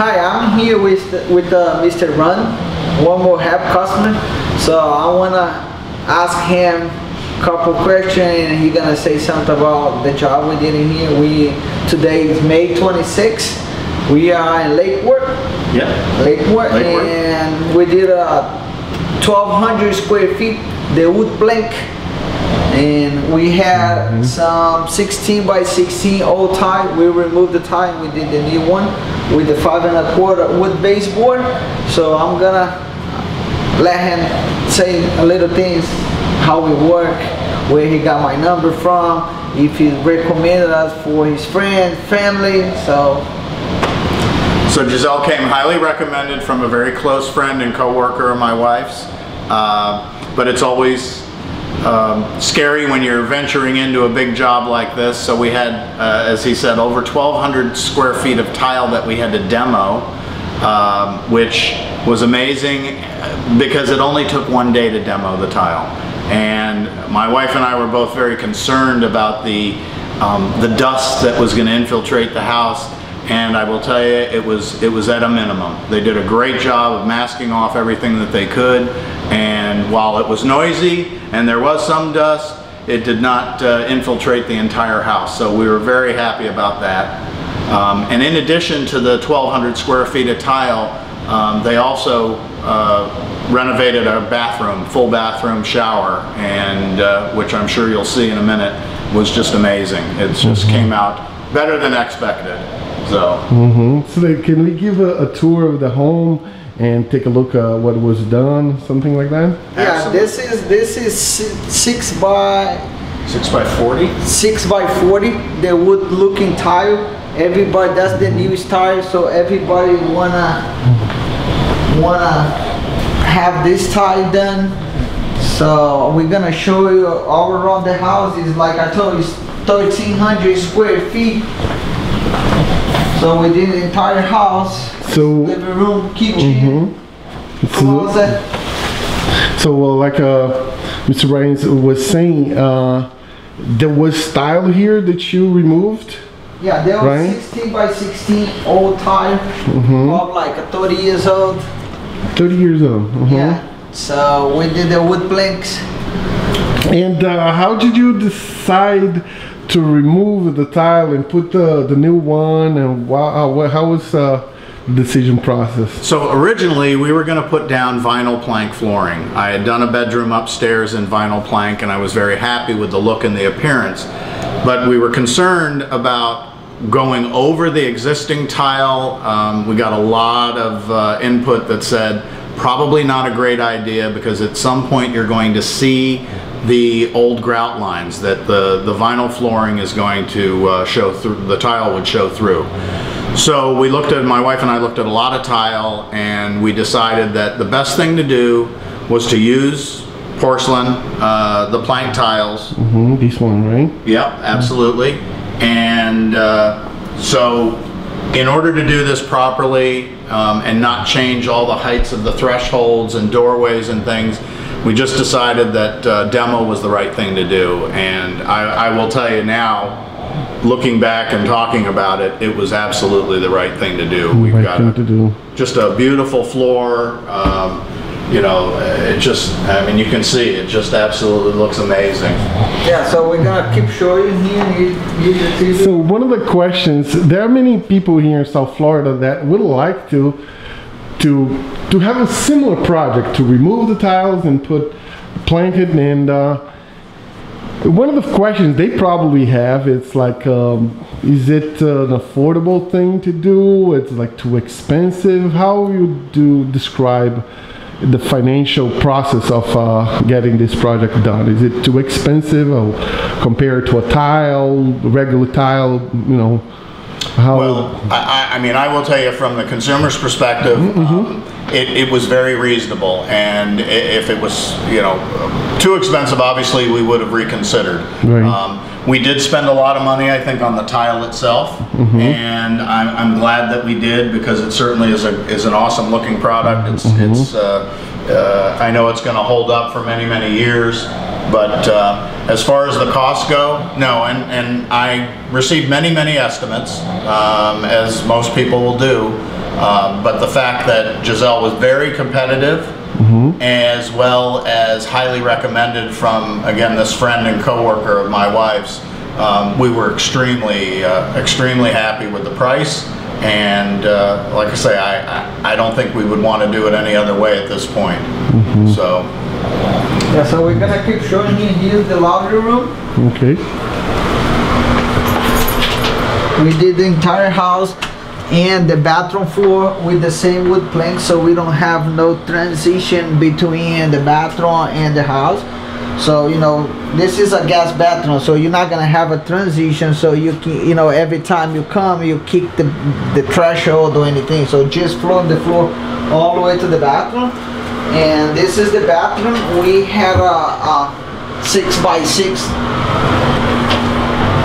Hi, I'm here with Mr. Run, one more help customer. So I wanna ask him a couple questions, and he's gonna say something about the job we did in here. Today is May 26th. We are in Lakewood. Yeah. Lakewood, and we did 1,200 square feet, the wood plank. And we had some 16 by 16 old tile. We removed the tile, we did the new one with the 5 1/4 wood baseboard. So I'm gonna let him say a little things, how we work, where he got my number from, if he recommended us for his friends, family. So Gesiel came highly recommended from a very close friend and co-worker of my wife's. But it's always scary when you're venturing into a big job like this. So we had, as he said, over 1,200 square feet of tile that we had to demo, which was amazing because it only took one day to demo the tile. And my wife and I were both very concerned about the dust that was going to infiltrate the house. And I will tell you, it was at a minimum. They did a great job of masking off everything that they could. And while it was noisy and there was some dust, it did not infiltrate the entire house. So we were very happy about that. And in addition to the 1,200 square feet of tile, they also renovated our bathroom, full bathroom shower, and which I'm sure you'll see in a minute, was just amazing. It just came out better than expected. So, so can we give a tour of the home and take a look at what was done, something like that? yeah, absolutely. this is 6 by 40. 6 by 40. The wood looking tile. Everybody, that's the new style. So everybody wanna have this tile done. So we're gonna show you all around the house. Is like I told you, it's 1,300 square feet. So we did the entire house, living room, kitchen, closet. So like Mr. Ryan was saying, there was tile here that you removed? Yeah, there was 16 by 16 old tile, of like 30 years old. 30 years old. Yeah, so we did the wood planks. And how did you decide to remove the tile and put the new one, and how was the decision process? So originally we were going to put down vinyl plank flooring. I had done a bedroom upstairs in vinyl plank, and I was very happy with the look and the appearance. But we were concerned about going over the existing tile. We got a lot of input that said probably not a great idea, because at some point you're going to see the old grout lines that the vinyl flooring is going to show through, the tile would show through. So we looked at, my wife and I looked at a lot of tile, and we decided that the best thing to do was to use porcelain, the plank tiles. This one, right? Yep, absolutely. And so in order to do this properly and not change all the heights of the thresholds and doorways and things, we just decided that demo was the right thing to do. And I will tell you now, looking back and talking about it, it was absolutely the right thing to do. We've got just a beautiful floor. You know, it just, I mean, you can see, it just absolutely looks amazing. Yeah, so we're gonna keep showing here. So one of the questions, there are many people here in South Florida that would like to have a similar project, to remove the tiles and put plank it. And one of the questions they probably have, it's like, is it an affordable thing to do? It's like too expensive? How you do describe the financial process of getting this project done? Is it too expensive, or compared to a tile, regular tile, you know? How? Well, I mean, I will tell you from the consumer's perspective, it was very reasonable. And if it was, you know, too expensive, obviously we would have reconsidered. Right. We did spend a lot of money, I think, on the tile itself, and I'm glad that we did, because it certainly is an awesome looking product. I know it's going to hold up for many, many years. But as far as the costs go, no, and I received many, many estimates, as most people will do. But the fact that Gesiel was very competitive, as well as highly recommended from, again, this friend and coworker of my wife's, we were extremely happy with the price. And like I say, I don't think we would want to do it any other way at this point. So yeah, so we're gonna keep showing you here the laundry room. Okay. We did the entire house and the bathroom floor with the same wood plank, so we don't have no transition between the bathroom and the house. So you know, this is a gas bathroom, so you're not gonna have a transition, so you can, you know, every time you come you kick the threshold or anything, so just flow the floor all the way to the bathroom. And this is the bathroom. We had a 6x6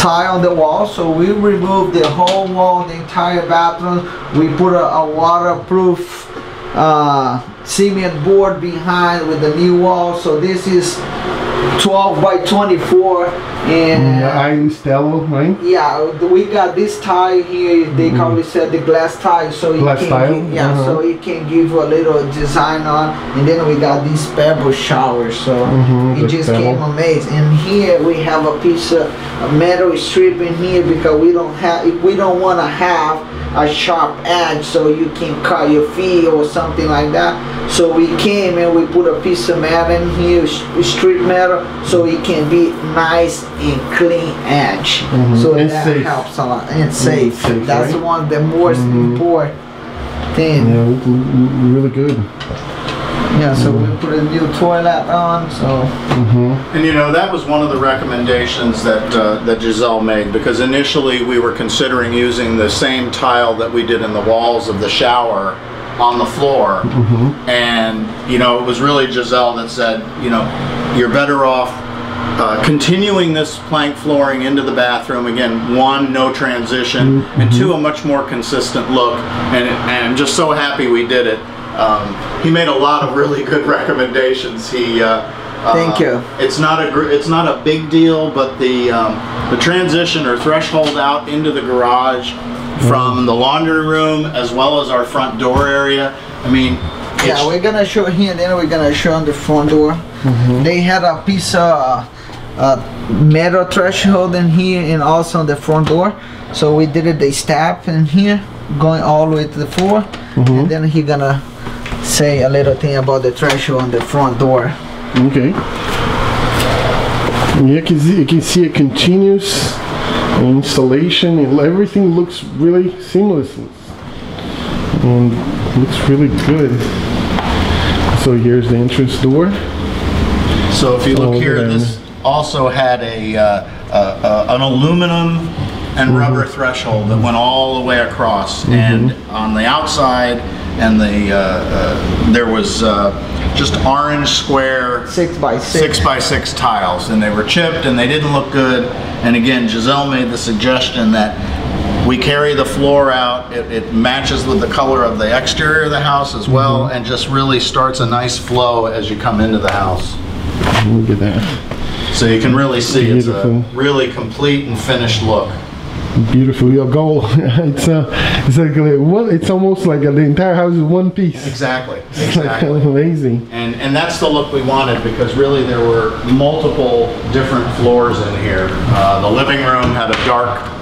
tile on the wall, so we removed the whole wall, the entire bathroom. We put a waterproof cement board behind with the new wall, so this is 12 by 24. And Iron Stello, right? yeah, we got this tile here, they call it the glass tile, so it Glass can tile? give, yeah, so it can give a little design on. And then we got these pebble showers, so it just came amazing. And here we have a piece of metal strip in here because we don't want to have a sharp edge so you can cut your feet or something like that. So we came and we put a piece of metal in here, strip metal, so it can be nice and clean edge. So and that safe. helps a lot. And safe. Safe, That's right? one of the most important thing. Yeah, really good. Yeah, so we put a new toilet on, so. And you know, that was one of the recommendations that that Gesiel made, because initially we were considering using the same tile that we did in the walls of the shower on the floor. And you know, it was really Gesiel that said, you know, you're better off continuing this plank flooring into the bathroom. Again, one, no transition, and two, a much more consistent look. And I'm just so happy we did it. He made a lot of really good recommendations. He Thank you. It's not a big deal, but the transition or threshold out into the garage from the laundry room as well as our front door area. I mean, yeah, we're gonna show here, then we're gonna show on the front door. They had a piece of metal threshold in here and also on the front door. So we did it, they step in here, going all the way to the floor. And then he gonna say a little thing about the threshold on the front door. Okay. And you can see it continuous installation, and everything looks really seamless and looks really good. So here's the entrance door. So if you look here, this also had an aluminum and rubber threshold that went all the way across, and on the outside, and there was just orange square 6x6 tiles, and they were chipped and they didn't look good. And again, Gesiel made the suggestion that we carry the floor out, it matches with the color of the exterior of the house as well, and just really starts a nice flow as you come into the house. Look at that. So you can really see Beautiful. It's a really complete and finished look. Beautiful. Your goal. It's like it's almost like the entire house is one piece. Exactly. It's like amazing. And that's the look we wanted, because really there were multiple different floors in here. The living room had a dark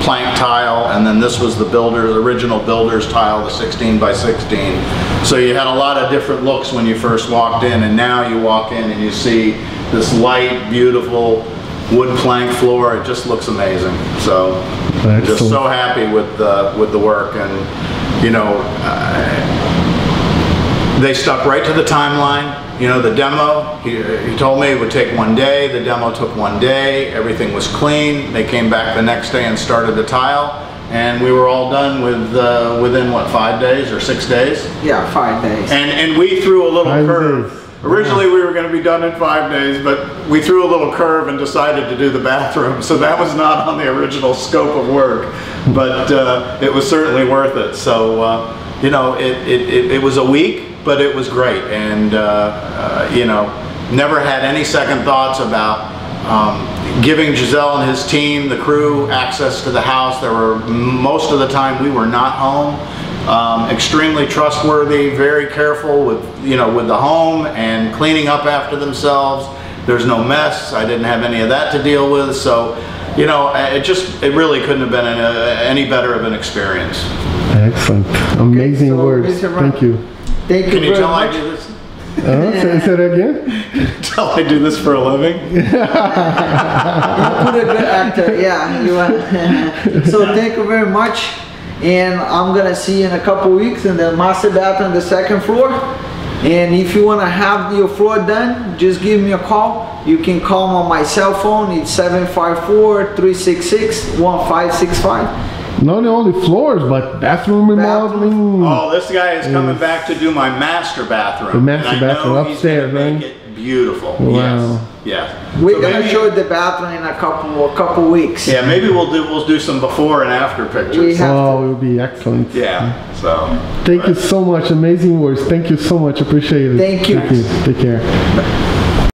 plank tile, and then this was the original builder's tile, the 16x16. So you had a lot of different looks when you first walked in, and now you walk in and you see this light, beautiful wood plank floor. It just looks amazing. So I'm just so happy with the work, and you know, they stuck right to the timeline. You know, the demo, he told me it would take 1 day. The demo took 1 day. Everything was clean. They came back the next day and started the tile, and we were all done within what, 5 days or 6 days? Yeah, 5 days. And we threw a little curve. Originally we were going to be done in 5 days, but we threw a little curve and decided to do the bathroom, so that was not on the original scope of work, but it was certainly worth it. So you know, it was a week, but it was great, and you know, never had any second thoughts about giving Gesiel and his team, the crew, access to the house. There were, most of the time we were not home. extremely trustworthy, very careful with, you know, with the home and cleaning up after themselves. There's no mess. I didn't have any of that to deal with. So, you know, it really couldn't have been any better of an experience. Excellent. Amazing words. Thank you. Thank you. Can you very tell much. I do this? Say that again? Can you tell I do this for a living? You're a good actor, yeah. You are. So thank you very much, and I'm gonna see you in a couple weeks in the master bathroom on the second floor. And if you wanna have your floor done, just give me a call. You can call me on my cell phone. It's 754-366-1565. Not only floors, but bathroom remodeling. Oh, this guy is coming back to do my master bathroom. The master bathroom upstairs, right? right? Make it beautiful. Wow. Yes. Yeah. We're So gonna maybe- show the bathroom in a couple weeks. Yeah, maybe we'll do some before and after We pictures. have Oh, it would be excellent. Yeah. So. Thank you so much. Amazing words. Thank you so much. Appreciate it. Thank you. Take care.